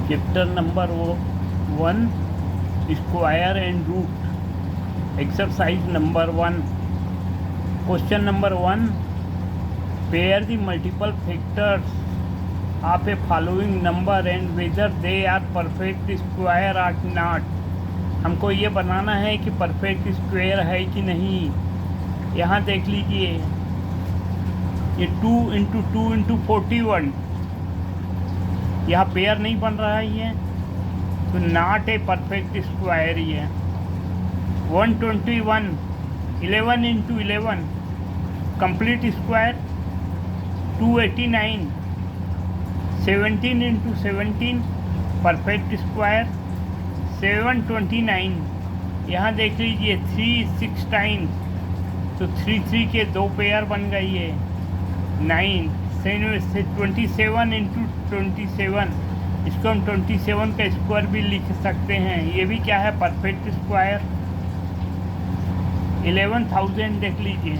Chapter number 1, square and root, exercise number 1. Question number 1, pair the multiple factors of a following number and whether they are perfect square or not. हमको ये बनाना है कि perfect square है कि नहीं. यहाँ देख लीजिए, ये 2 इंटू 2 इंटू 41, यहाँ पेयर नहीं बन रहा है, ये तो नॉट ए परफेक्ट स्क्वायर ही है. 121, 11 into 11 complete square. 289, 17 into 17 perfect square. 729, यहाँ देख लीजिए 3 6 टाइम्स, तो 3 3 के 2 पेयर बन गई है. 9, 27 इंटू 27, इसको हम 27 का स्क्वायर भी लिख सकते हैं. ये भी क्या है, परफेक्ट स्क्वायर. 11,000 देख लीजिए,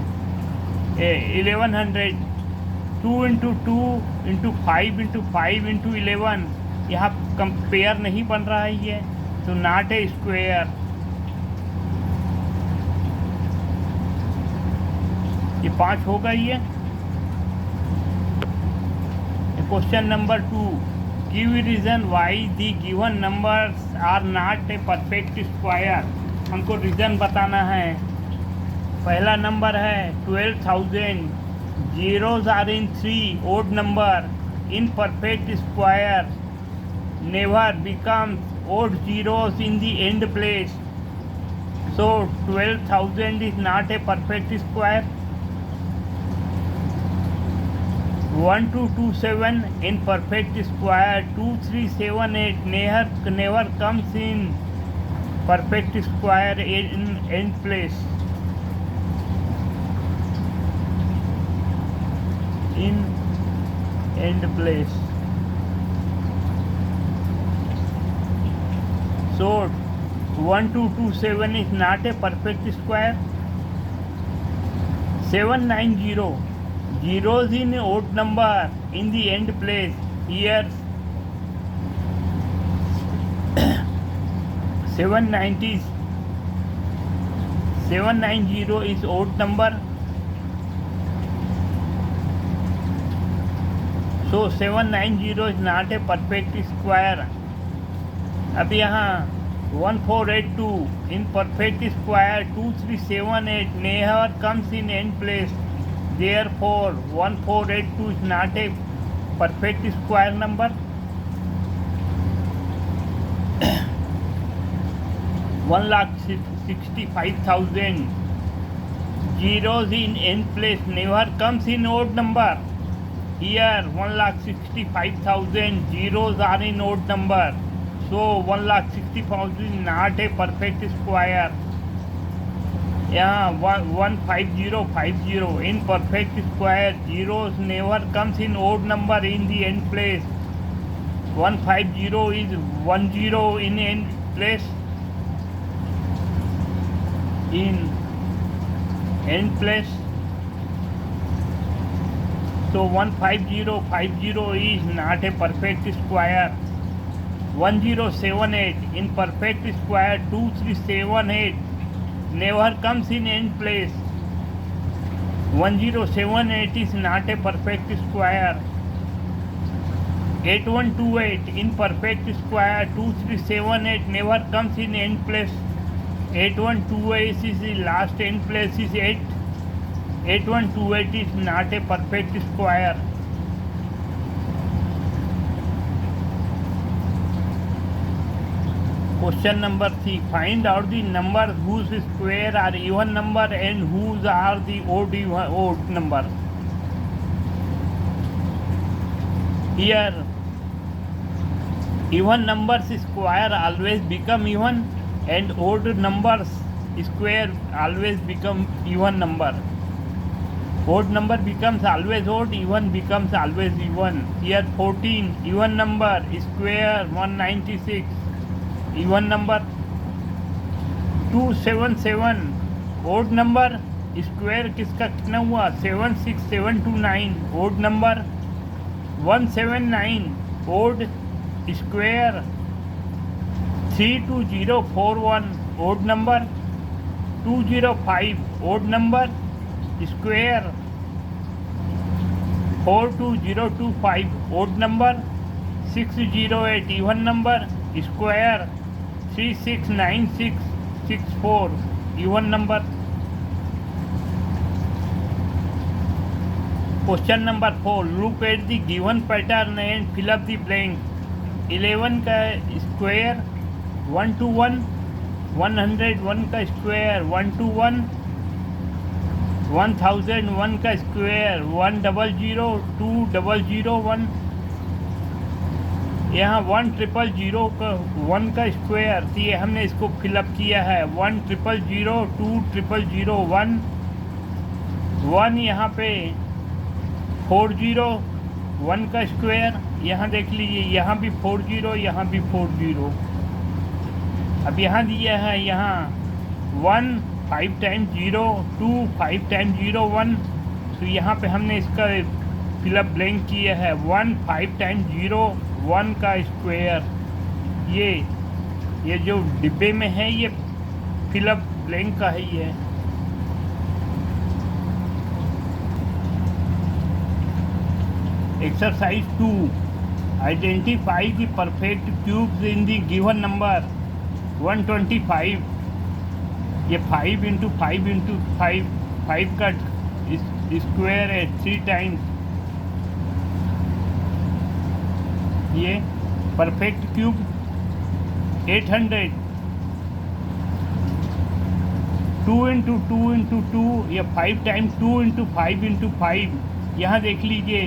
1100. 2 इंटू 2 इंटू 5 इंटू 5 इंटू 11, यहाँ कंपेयर नहीं बन रहा है, ये तो नॉट ए स्क्वायर. ये 5 हो गई है. Question number 2, give reason why the given numbers are not a perfect square. हमको रीजन बताना है. पहला नंबर है 12,000. Zeros are in 3 odd number. In perfect square never becomes odd zeros in the end place. So 12,000 is not a perfect square. 1227 in perfect square. 2378 never comes in perfect square in end place. In end place. So 1227 is not a perfect square. 790, zeros in odd number in the end place. Here 790 is odd number. So 790 is not a perfect square. अब यहाँ 1482 इन perfect square. 2378 never comes in and place. Therefore 1482 is not a perfect square number. 1,65,000 zeros in end place never comes in odd number. Here 1,65,000 zeros are in odd number. So 1,60,000 is not a perfect square. यहाँ 15050 in perfect square. Zeros never comes in odd number in the end place. 150 is 10 in end place. In end place. So 15050 is not a perfect square. 1078 in perfect square. 2378 never comes in end place. 1078 is not a perfect square. 8128 in perfect square. 2378 never comes in end place. 8128 is the last end place is 8. 8128 is not a perfect square. Question number 3, find out the numbers whose square are even number and whose are the odd number. Here even numbers square always become even and odd numbers square always become even number. Odd number becomes always odd, even becomes always even. Here 14 even number, square 196 even number. 277 odd number, square किसका कितना हुआ 76729 odd number. 179 odd square 32041 odd number 205 odd number square 42025 odd number 608 even number square 369664 even number. Question number 4. Look at the given pattern and fill up the blank. 11 का square 1 to 1, 101 का square 1 to 1, 1001 का square 100 2001, यहाँ 1000 का 1 का square, तो ये हमने इसको फिलअप किया है 1000 2001, 1 यहाँ पे 401 का स्क्वायर, यहाँ देख लीजिए यहाँ भी 40 यहाँ भी 40। अब यहाँ दिया है यहाँ 1 5 टाइम्स 0 2 5 टाइम्स 0 1, तो यहाँ पे हमने इसका फिलअप ब्लैंक किया है 1 5 टाइम्स 0 1 का स्क्वायर। ये जो डिब्बे में है ये फिलअप ब्लैंक का है ये। Exercise 2. Identify the perfect cubes in the given number 125. ये 5 into 5 into 5 5 का स्क्वायर है 3 टाइम्स। ये परफेक्ट क्यूब 800 2 into 2 into 2 ये 5 टाइम्स 2 into 5 into 5। यहाँ देख लीजिए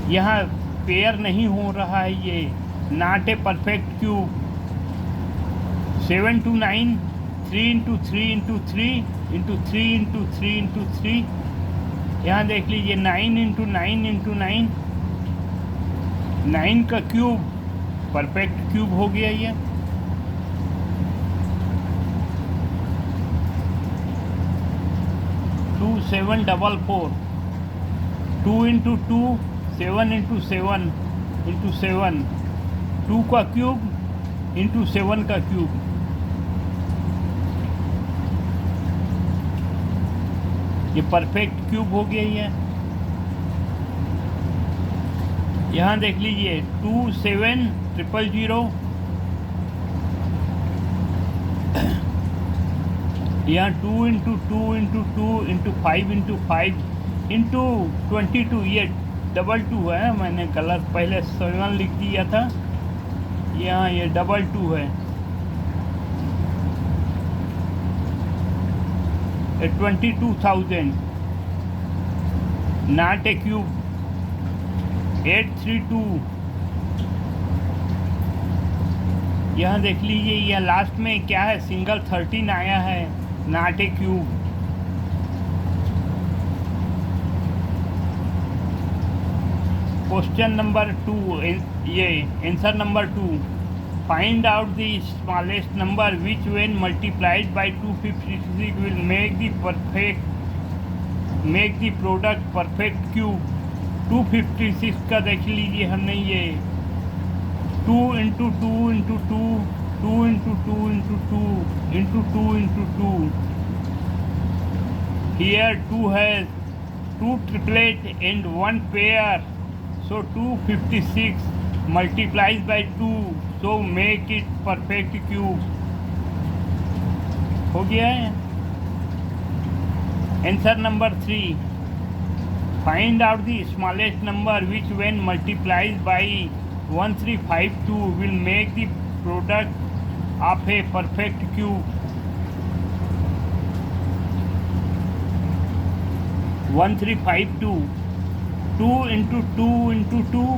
यहाँ पेयर नहीं हो रहा है, ये not a perfect cube. 7 to 9 3 into 3 into 3 into 3 into 3 into 3, यहाँ देख लीजिए 9 into 9 into 9, 9 का क्यूब परफेक्ट क्यूब हो गया ये। टू 7 4 4 2 into 2 7 into 7 into 7, 2 का क्यूब into 7 का क्यूब। ये परफेक्ट क्यूब हो गया ये। यहाँ देख लीजिए 2 7 000, यहाँ 2 into 2 into 2 into 5 into 5 into 22, ये 22 है, मैंने गलत पहले 7 लिख दिया था, यहाँ ये 22 है। 22,000 नॉट ए क्यूब। 832, यहाँ देख लीजिए यह लास्ट में क्या है, सिंगल 13 आया है, not a cube. Question number 2, ये answer number 2। Find out the smallest number which when multiplied bye 256 will make the product perfect cube. 256 का देख लीजिए हमने ये 2 into 2 into 2 2 into 2 into 2 into 2 into 2, here 2 has 2 triplet and 1 pair, so 256 multiplies by 2, so make it perfect cube। हो गया है। Answer number 3। Find out the smallest number which when multiplies by 1352 will make the product of a perfect cube. 1352, 2 into 2 into 2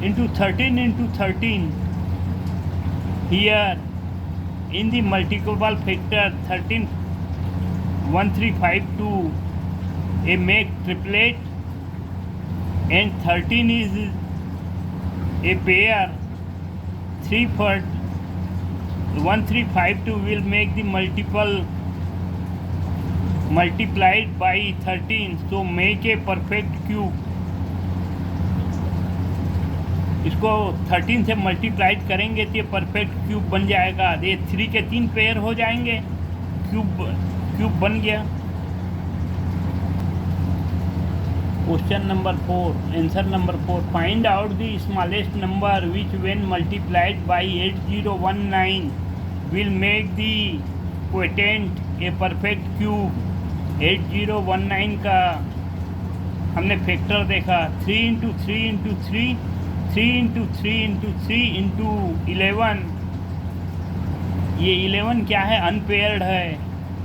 into 13 into 13, here in the multiple factor 13 1352 a make triplet and 13 is a pair, 3 for 1352 will make the multiple multiplied by 13, so make a perfect cube। इसको 13 से multiplied करेंगे तो ये perfect cube बन जाएगा। ये 3 के 3 pair हो जाएंगे, क्यूब बन गया। Question number 4, answer number 4, find out the smallest number which when multiplied bye 8019 will make the quotient A perfect cube. 8019 का हमने फैक्टर देखा, 3 into 3 into 3, 3 into 3 into 3 into 11। ये 11 क्या है? अनपेयर्ड है।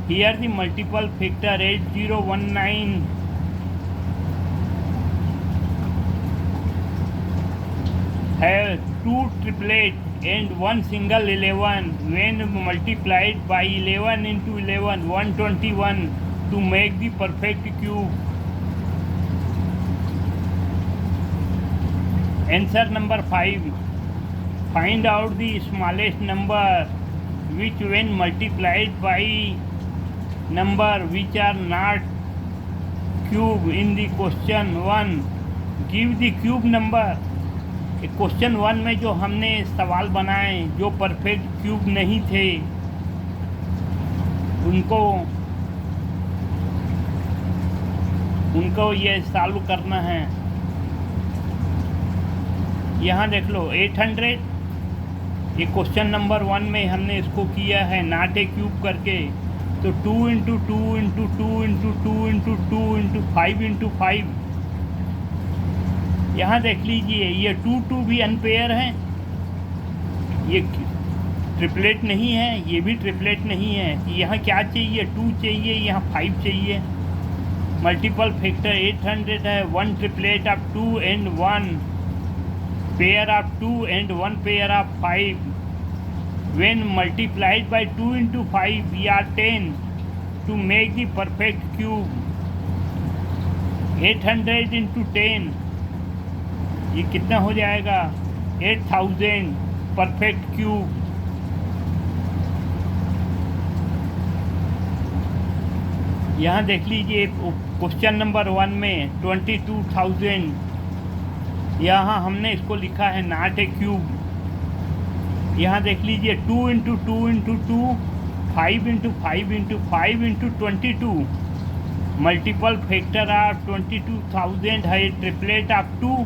Here the multiple factor 8019 have 2 triplet and 1 single 11 when multiplied by 11 into 11 121 to make the perfect cube. Answer number 5, find out the smallest number which when multiplied by number which are not cube in the question 1 give the cube number। Question 1 में जो हमने सवाल बनाए जो perfect cube नहीं थे उनको ये सॉल्व करना है। यहाँ देख लो 800, ये क्वेश्चन नंबर 1 में हमने इसको किया है नॉट ए क्यूब करके। तो 2 into 2 into 2 into 2 into 2 into 5 into 5। यहाँ देख लीजिए ये 2 2 भी अनपेयर है, ये ट्रिपलेट नहीं है, ये भी ट्रिपलेट नहीं है। यहाँ क्या चाहिए? 2 चाहिए, यहाँ 5 चाहिए। मल्टीपल फैक्टर 800 है, 1 triplet of 2 and 1 pair of 2 and 1 pair of 5 when multiplied by 2 into 5 we are 10 to make the perfect cube. 800 into 10 ये कितना हो जाएगा? 8000 परफेक्ट क्यूब। यहाँ देख लीजिए क्वेश्चन नंबर 1 में 22,000, यहाँ हमने इसको लिखा है नॉट ए क्यूब। यहाँ देख लीजिए 2 into 2 into 2, 5 into 5 into 5 into 22। Multiple factor of 22,000 है, triplet of 2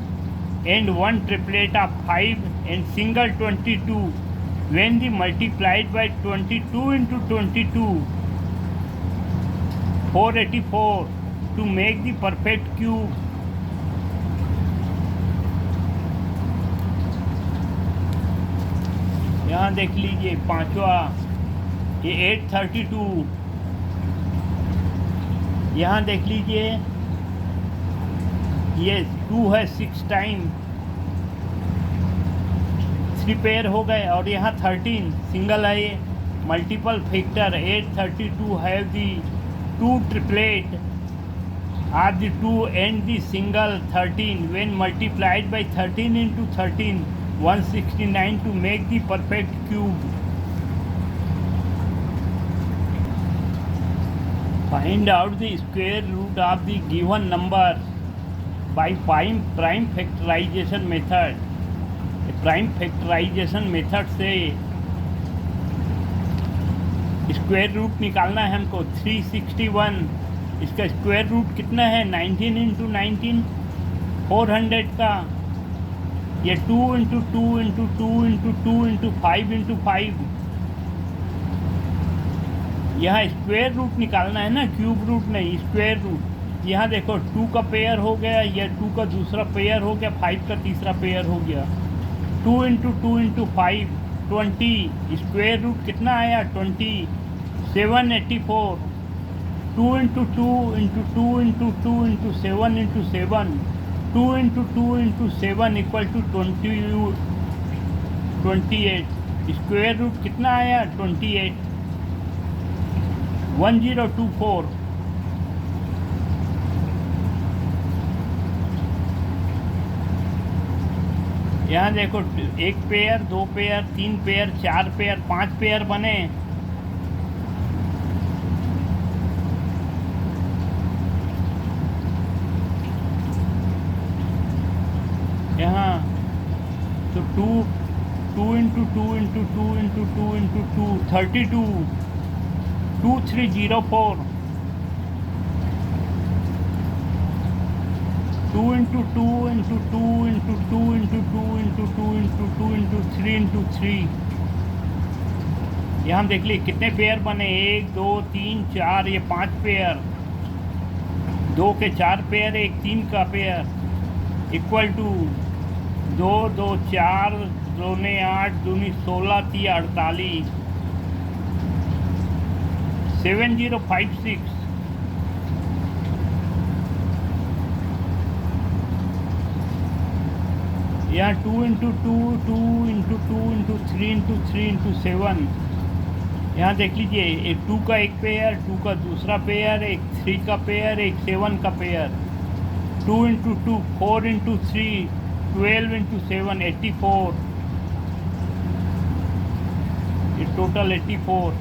and 1 triplet of 5 and single 22 when the multiplied by 22 into 22 484 to make the perfect cube। यहाँ देख लीजिए पांचवा ये 832, यहाँ देख लीजिए ये 2 है 6 टाइम, 3 पेयर हो गए। और यहाँ 13 सिंगल है, ये multiple factor 832 have the 2 triplet are the 2 and the single 13 when multiplied by 13 into 13 169 to make the perfect cube. Find out the square root of the given number by prime factorization method. Prime factorization method से square root निकालना है हमको। 361 इसका square root कितना है? 19 into 19, 400 का ये 2 into 2 into 2 into 2 into 5 into 5। यहाँ स्क्वायर रूट निकालना है ना, क्यूब रूट नहीं, स्क्वायर रूट। यहाँ देखो 2 का पेयर हो गया, या 2 का दूसरा पेयर हो गया, 5 का तीसरा पेयर हो गया। 2 इंटू 2 इंटू 5 20, स्क्वायर रूट कितना आया? 20, 784। 2 into 2 into 2 into 2 into 7 into 7, 2 into 2 into 7 equal to 28। Square root कितना आया? 28, 1024। यहाँ देखो 1 pair, 2 pair, 3 pair, 4 pair, 5 pair बने। यहाँ 2 2 into 2 into 2 into 2 into 2 32 2304 2 into 2 into 2 into 2 into 2 into 2 into 2 into 3 into 3। यहाँ देख लीजिए कितने पेयर बने, 1 2 3 4, ये 5 पेयर, 2 के 4 पेयर, 1 3 का पेयर इक्वल टू 2 2 4 2 ने 8 2 ने 16 3 48 7056। यहाँ 2 into 2 2 into 2 into 3 into 3 into 7। यहाँ देख लीजिए एक 2 का एक पेयर, 2 का दूसरा पेयर, एक 3 का पेयर, एक 7 का पेयर। 2 into 2 4 into 3 12 into 7 84, ये total 84।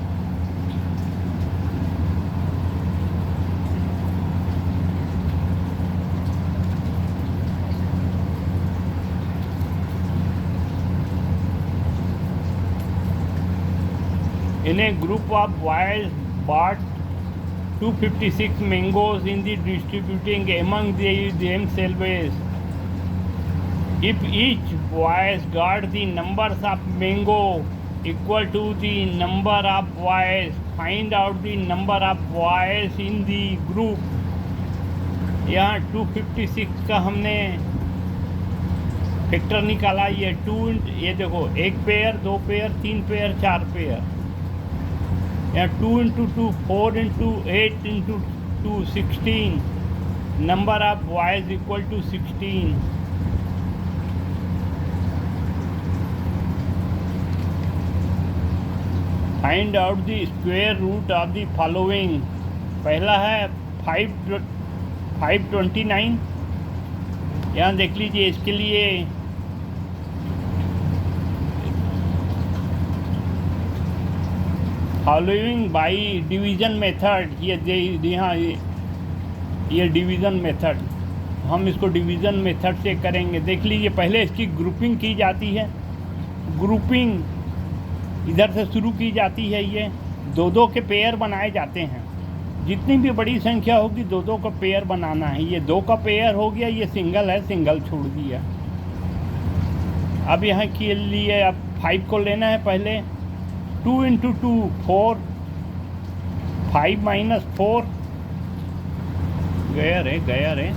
In a group of boys bought 256 mangoes in the distributing among themselves. If each boy got the numbers of mango equal to the number of boys, find out the number of boys in the group। यहाँ 256 का हमने factor निकाला। ये 2, ये देखो 1 pair 2 pair 3 pair 4 pair. यहाँ 2 into 2 4 into 8 into 2 16, number of boys equal to 16। Find out the square root of the following. पहला है 529। यहाँ देख लीजिए इसके लिए फॉलोइंग बाई डिवीज़न मेथड, ये डिवीज़न मेथड, हम इसको डिवीज़न मेथड से करेंगे। देख लीजिए पहले इसकी ग्रुपिंग की जाती है। ग्रुपिंग इधर से शुरू की जाती है। ये 2-2 के पेयर बनाए जाते हैं। जितनी भी बड़ी संख्या होगी 2-2 का पेयर बनाना है। ये 2 का पेयर हो गया, ये सिंगल है, सिंगल छोड़ दिया। अब यहाँ के लिए अब 5 को लेना है। पहले 2 into 2 4, 5 minus 4 गया रे